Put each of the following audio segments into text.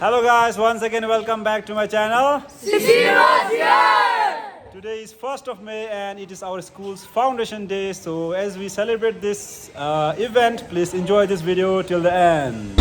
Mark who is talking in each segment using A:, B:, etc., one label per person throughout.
A: Hello guys, once again welcome back to my channel. Today is 1st of May and it is our school's foundation day. So as we celebrate this event, please enjoy this video till the end.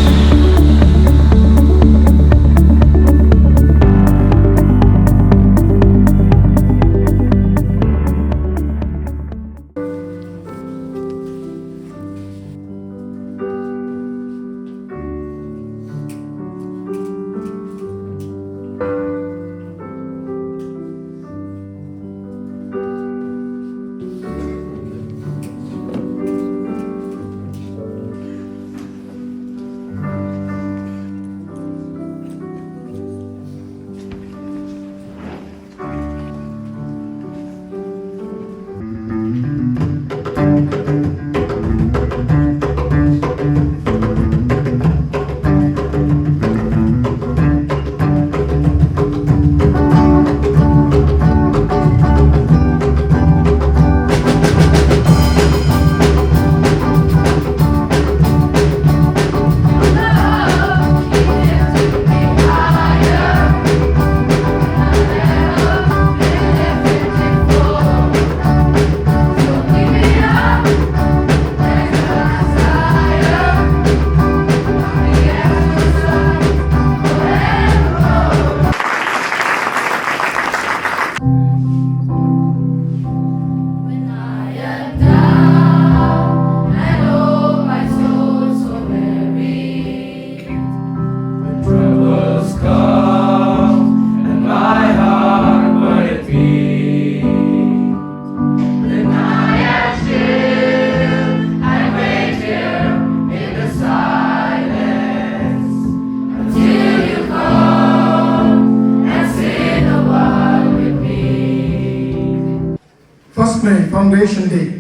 B: Foundation Day.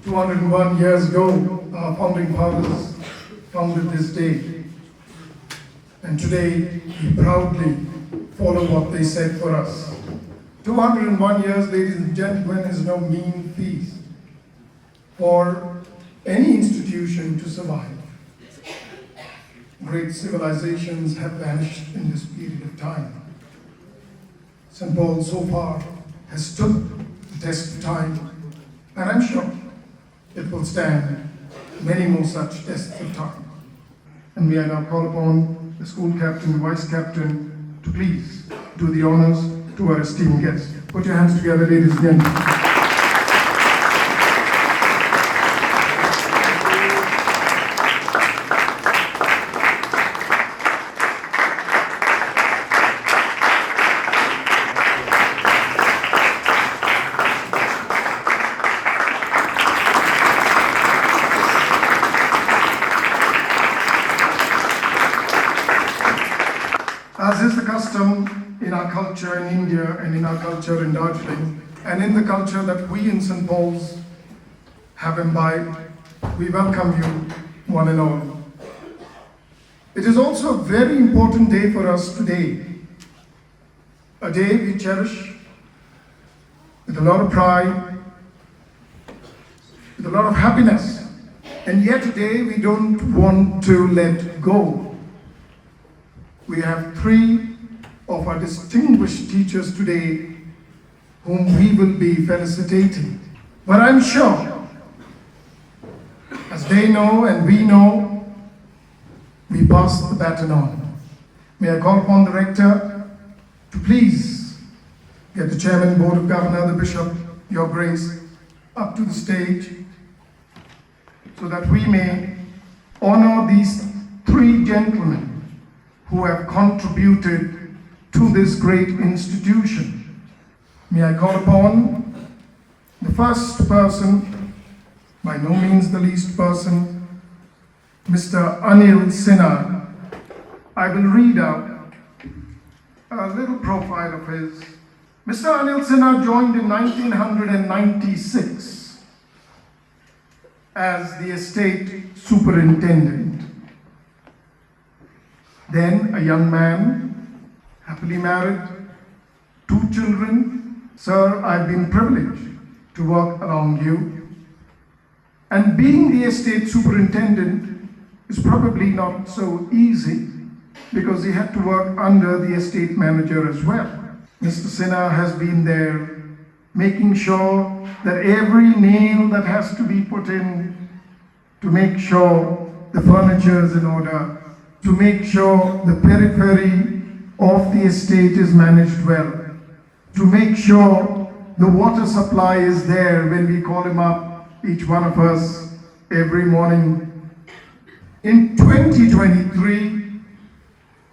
B: 201 years ago, our founding fathers founded this day. And today, we proudly follow what they said for us. 201 years, ladies and gentlemen, is no mean feat for any institution to survive. Great civilizations have vanished in this period of time. St. Paul so far has stood the test of time, and I'm sure it will stand many more such tests of time. And may I now call upon the school captain, the vice captain, to please do the honors to our esteemed guests. Put your hands together, ladies and gentlemen. As is the custom in our culture in India and in our culture in Darjeeling, and in the culture that we in St. Paul's have imbibed, we welcome you one and all. It is also a very important day for us today, a day we cherish with a lot of pride, with a lot of happiness, and yet today we don't want to let go. We have 3 of our distinguished teachers today whom we will be felicitating. But I'm sure, as they know and we know, we pass the baton on. May I call upon the rector to please get the chairman, board of governor, the bishop, your grace, up to the stage so that we may honor these 3 gentlemen who have contributed to this great institution. May I call upon the first person, by no means the least person, Mr. Anil Sinha. I will read out a little profile of his. Mr. Anil Sinha joined in 1996 as the estate superintendent. Then a young man, happily married, 2 children. Sir, I've been privileged to work along you. And being the estate superintendent is probably not so easy. because he had to work under the estate manager as well. Mr. Sinha has been there making sure that every nail that has to be put in, to make sure the furniture is in order, to make sure the periphery of the estate is managed well, to make sure the water supply is there when we call him up, each one of us, every morning. In 2023,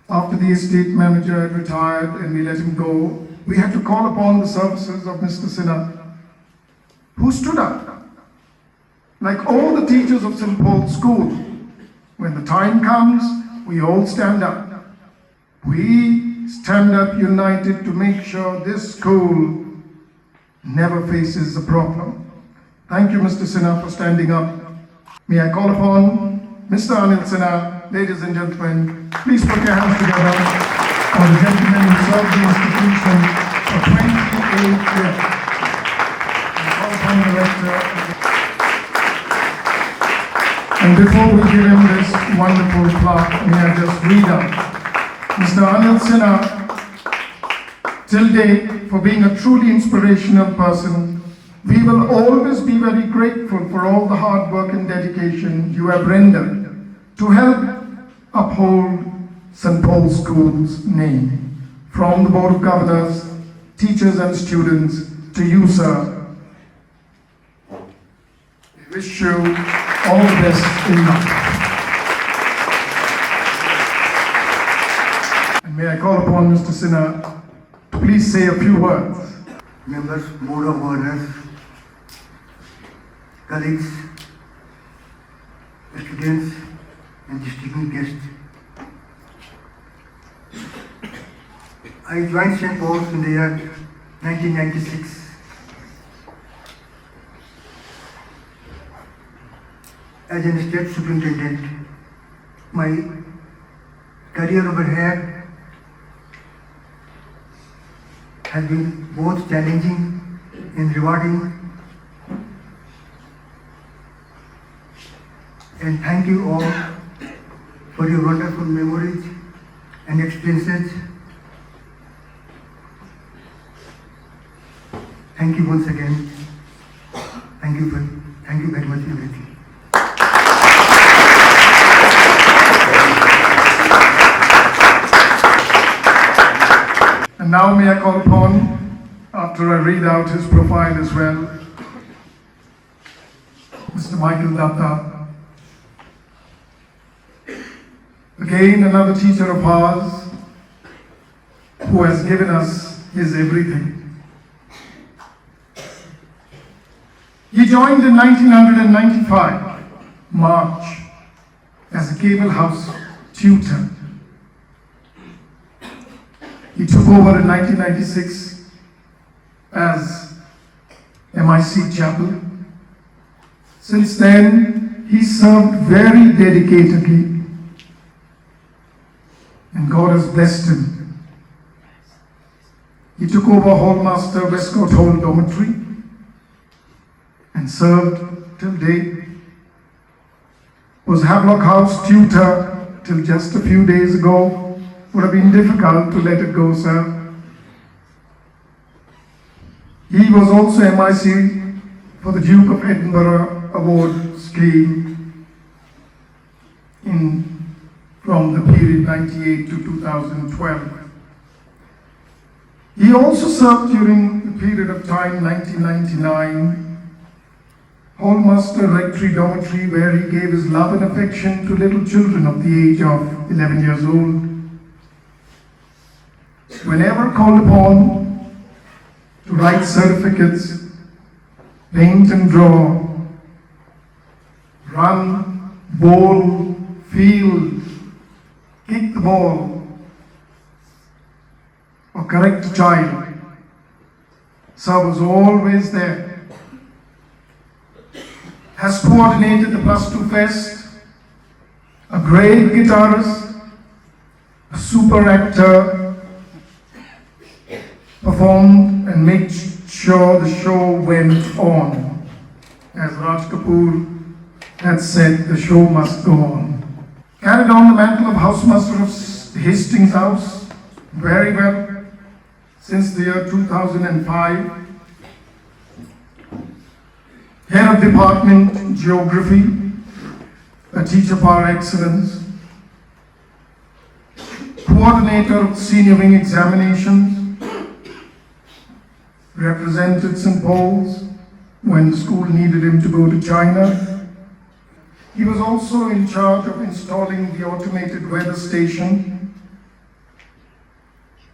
B: after the estate manager had retired and we let him go, we had to call upon the services of Mr. Sinha, who stood up. Like all the teachers of St. Paul's School, when the time comes, we all stand up. We stand up united to make sure this school never faces a problem. Thank you, Mr. Sinha, for standing up. May I call upon Mr. Anil Sinha. Ladies and gentlemen, please put your hands together for the gentleman who served the institution for 28 years. I call upon the rector. And before we give him this wonderful plaque, may I just read out Mr. Anil Sinha, till date, for being a truly inspirational person. We will always be very grateful for all the hard work and dedication you have rendered to help uphold St. Paul's School's name. From the Board of Governors, teachers and students, to you, sir, we wish you all the best in life. And may I call upon Mr. Sinha to please say a few words.
C: Members, Board of Governors, colleagues, students, and distinguished guests. I joined St. Paul's in the year 1996. As an state superintendent. My career over here has been both challenging and rewarding. And thank you all for your wonderful memories and experiences. Thank you once again. Thank you very much, everything.
B: And now may I call upon, after I read out his profile as well, Mr. Michael Datta. Again, another teacher of ours who has given us his everything. He joined in 1995, March, as a cable house tutor. He took over in 1996 as MIC Chapel. Since then, he served very dedicatedly, and God has blessed him. He took over Hallmaster Westcourt Hall Dormitory and served till date. Was Havelock House tutor till just a few days ago. Would have been difficult to let it go, sir. He was also MIC for the Duke of Edinburgh Award scheme from the period 98 to 2012. He also served during the period of time 1999, Hallmaster Rectory Dormitory, where he gave his love and affection to little children of the age of 11 years old. Whenever called upon to write certificates, paint and draw, run, bowl, field, kick the ball, or correct a child, sir was always there. Has coordinated the +2 Fest, a great guitarist, a super actor, performed and made sure the show went on. As Raj Kapoor had said, the show must go on. Carried on the mantle of housemaster of Hastings House very well since the year 2005. Head of Department Geography, a teacher par excellence. Coordinator of Senior Wing Examinations, represented St. Paul's when the school needed him to go to China. He was also in charge of installing the automated weather station.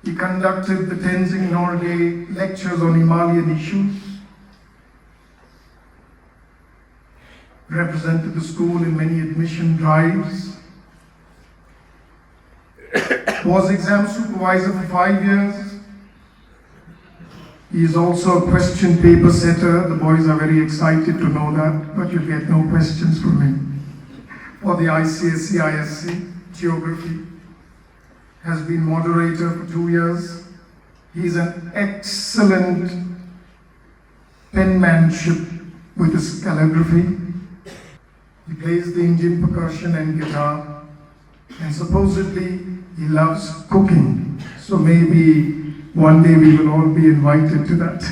B: He conducted the Tenzing Norgay lectures on Himalayan issues, represented the school in many admission drives, was exam supervisor for 5 years. He is also a question paper setter. The boys are very excited to know that, but you'll get no questions from him. For the ICSE, ISC, geography. Has been moderator for 2 years. He's an excellent penmanship with his calligraphy. He plays the Indian percussion and guitar, and supposedly he loves cooking. So maybe one day we will all be invited to that.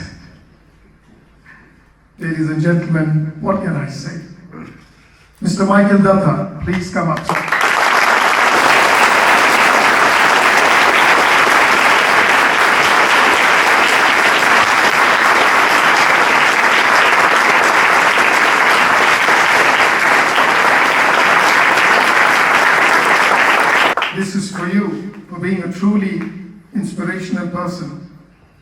B: Ladies and gentlemen, what can I say? Mr. Michael Datta, please come up, sir. This is for you, for being a truly inspirational person.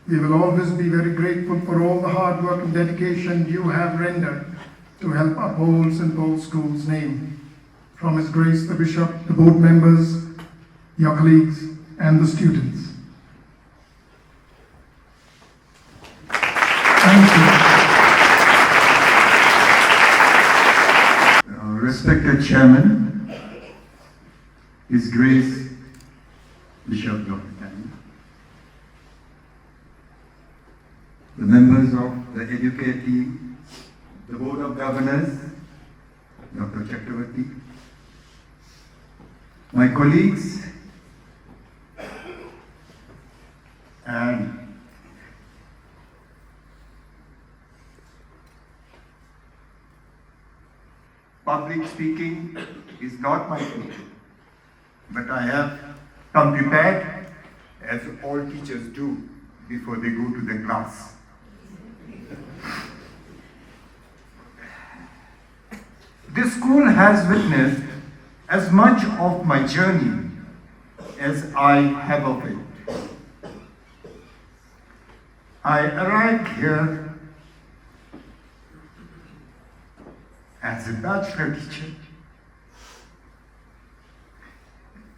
B: We will always be very grateful for all the hard work and dedication you have rendered to help uphold St. Paul's School's name. From His Grace the Bishop, the board members, your colleagues, and the students. Thank you.
D: Respected Chairman, His Grace Bishop Dr. Anil, the members of the Educate team, the Board of Governors, Dr. Chakravarti, my colleagues, and public speaking is not my thing, but I have come prepared, as all teachers do before they go to the class. This school has witnessed as much of my journey as I have of it. I arrived here as a bachelor teacher,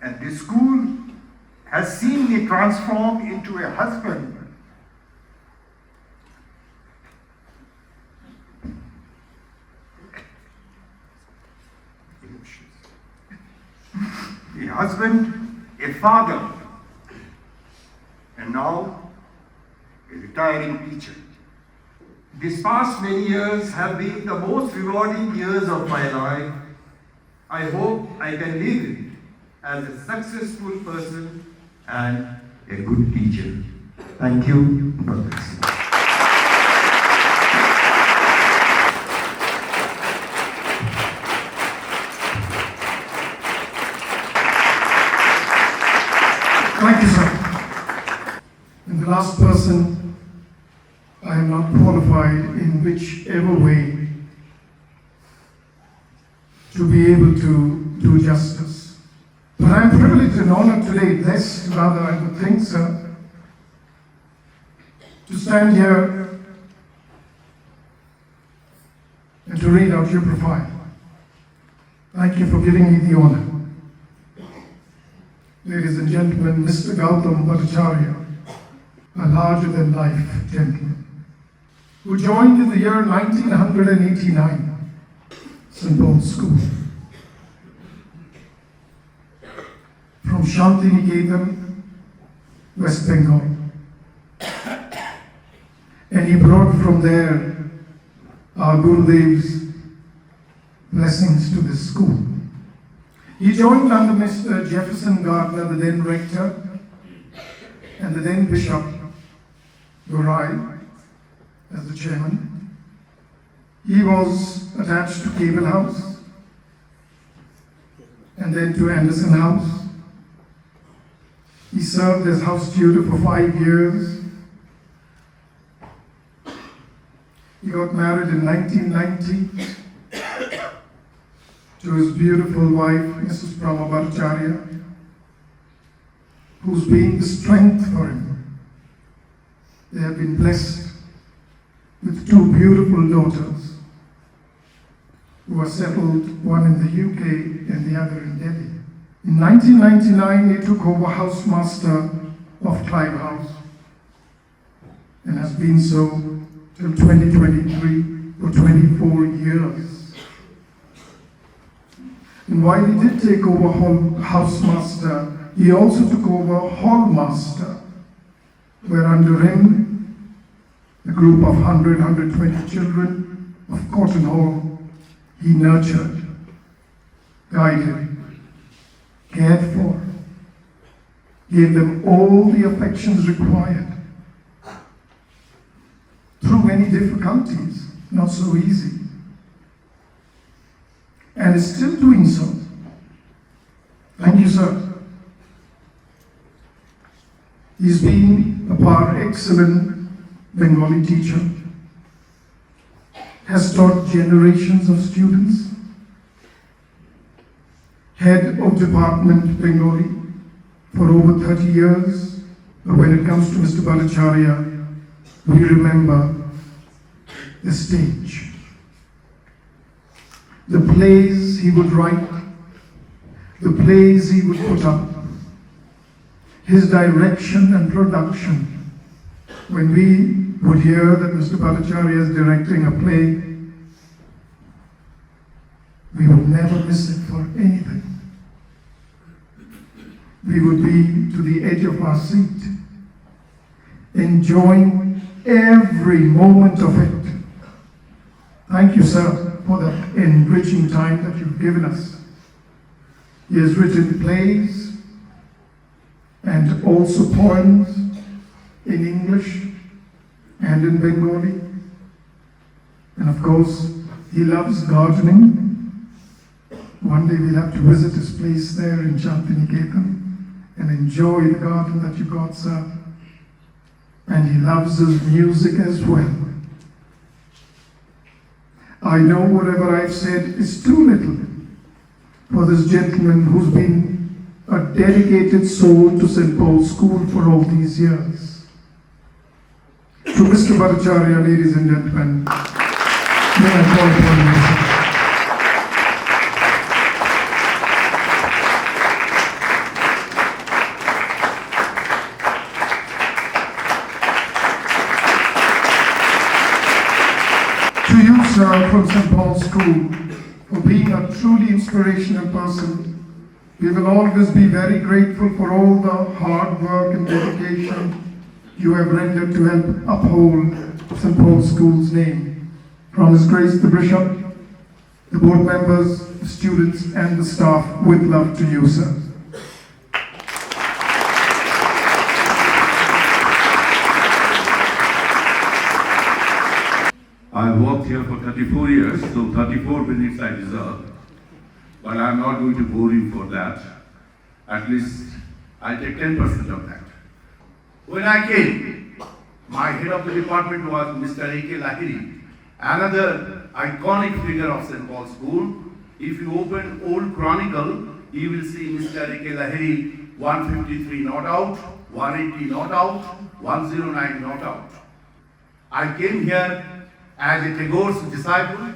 D: and the school has seen me transform into a husband. A husband, a father, and now a retiring teacher. These past many years have been the most rewarding years of my life. I hope I can live it as a successful person and a good teacher. Thank you. God bless you.
B: Thank you, sir. And the last person, I am not qualified in whichever way to be able to do justice. But I am privileged and honored today, blessed rather, I would think, sir, to stand here and to read out your profile. Thank you for giving me the honor. Ladies and gentlemen, Mr. Goam Bachara, a larger-than-life gentleman, who joined in the year 1989, St. Paul's School. From Shantiniketan, West Bengal. And he brought from there our Gurudev's blessings to this school. He joined under Mr. Jefferson Gardner, the then rector, and the then Bishop Goam as the chairman. He was attached to Cable House and then to Anderson House. He served as house tutor for 5 years. He got married in 1990 to his beautiful wife, Mrs. Bachara, who's been the strength for him. They have been blessed with 2 beautiful daughters who are settled, one in the UK and the other in Delhi. In 1999, he took over housemaster of Clive House and has been so till 2023 for 24 years. And while he did take over housemaster, he also took over hallmaster, where under him, a group of 120 children of Cotton Hall, he nurtured, guided, cared for, gave them all the affections required. Through many difficulties, not so easy, and is still doing so. Thank you, sir. He's been a par excellent Bengali teacher, has taught generations of students, head of department Bengali for over 30 years. But when it comes to Mr. Bachara, we remember the stage, the plays he would write, the plays he would put up, his direction and production. When we would hear that Mr. Bachara is directing a play, we would never miss it for anything. We would be to the edge of our seat, enjoying every moment of it. Thank you, sir, for the enriching time that you've given us. He has written plays and also poems in English and in Bengali. And of course, he loves gardening. One day we'll have to visit his place there in Shantiniketan and enjoy the garden that you got, sir. And he loves his music as well. I know whatever I've said is too little for this gentleman who's been a dedicated soul to St. Paul's School for all these years. To Mr. Bachara, ladies and gentlemen, may I call upon you, sir. To you, sir, from St. Paul's School, for being a truly inspirational person. We will always be very grateful for all the hard work and dedication you have rendered to help uphold St. Paul's School's name. From His Grace the Bishop, the board members, the students, and the staff, with love to you, sir.
E: I've worked here for 34 years, so 34 minutes I deserve. But I'm not going to bore you for that. At least I'll take 10% of that. When I came, my head of the department was Mr. A.K. Lahiri, another iconic figure of St. Paul's School. If you open old chronicle, you will see Mr. A.K. Lahiri, 153 not out, 180 not out, 109 not out. I came here as a Tagore's disciple.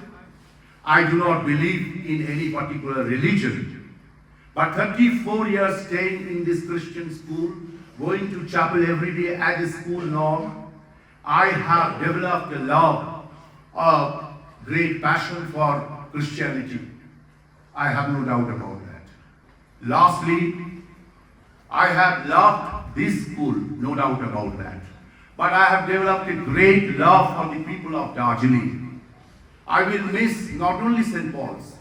E: I do not believe in any particular religion. But 34 years staying in this Christian school, going to chapel every day as a school norm, I have developed a love, a great passion for Christianity. I have no doubt about that. Lastly, I have loved this school, no doubt about that. But I have developed a great love for the people of Darjeeling. I will miss not only St. Paul's,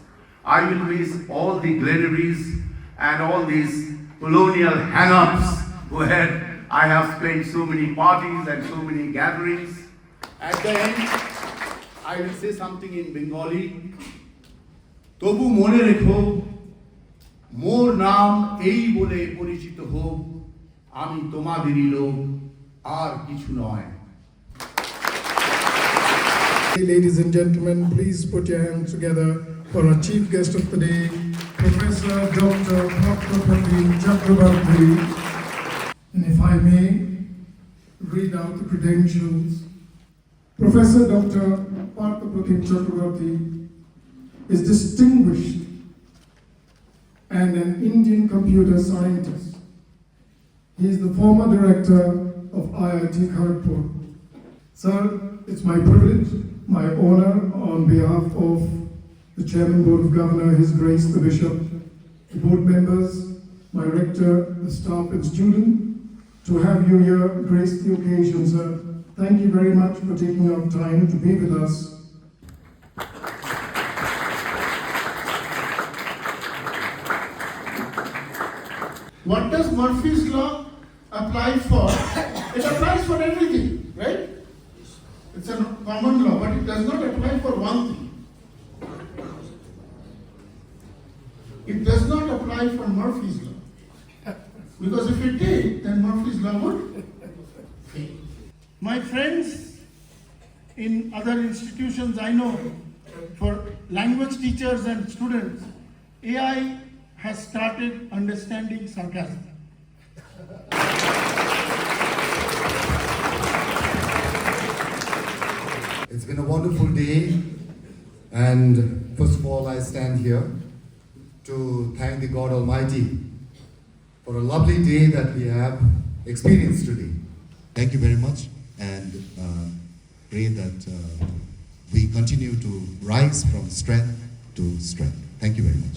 E: I will miss all the granaries and all these colonial hang-ups where I have spent so many parties and so many gatherings. At the end, I will say something in Bengali. তবু মনে রেখো মোর নাম এই বলে পরিচিত হোক আমি তোমাদেরই লোক আর কিছু নয়
B: Ladies and gentlemen, please put your hands together for our chief guest of the day, Professor Dr. Proceedings Chakrabarti. And if I may read out the credentials, Professor Dr. Proceedings Chakrabarti is distinguished and an Indian computer scientist. He is the former director of IIT Kharagpur. Sir, it's my privilege, my honor on behalf of the Chairman Board of Governor, His Grace the Bishop, the board members, my rector, the staff and student, to have you here grace the occasion, sir. Thank you very much for taking out time to be with us.
F: What does Murphy's law apply for? It applies for everything, right? It's a common law, but it does not apply for one thing. It does not apply for Murphy's law. Because if it did, then Murphy's law would fail. My friends in other institutions, I know, for language teachers and students, AI has started understanding sarcasm.
G: It's been a wonderful day, and first of all, I stand here to thank the God Almighty for a lovely day that we have experienced today.
H: Thank you very much, and pray that we continue to rise from strength to strength. Thank you very much.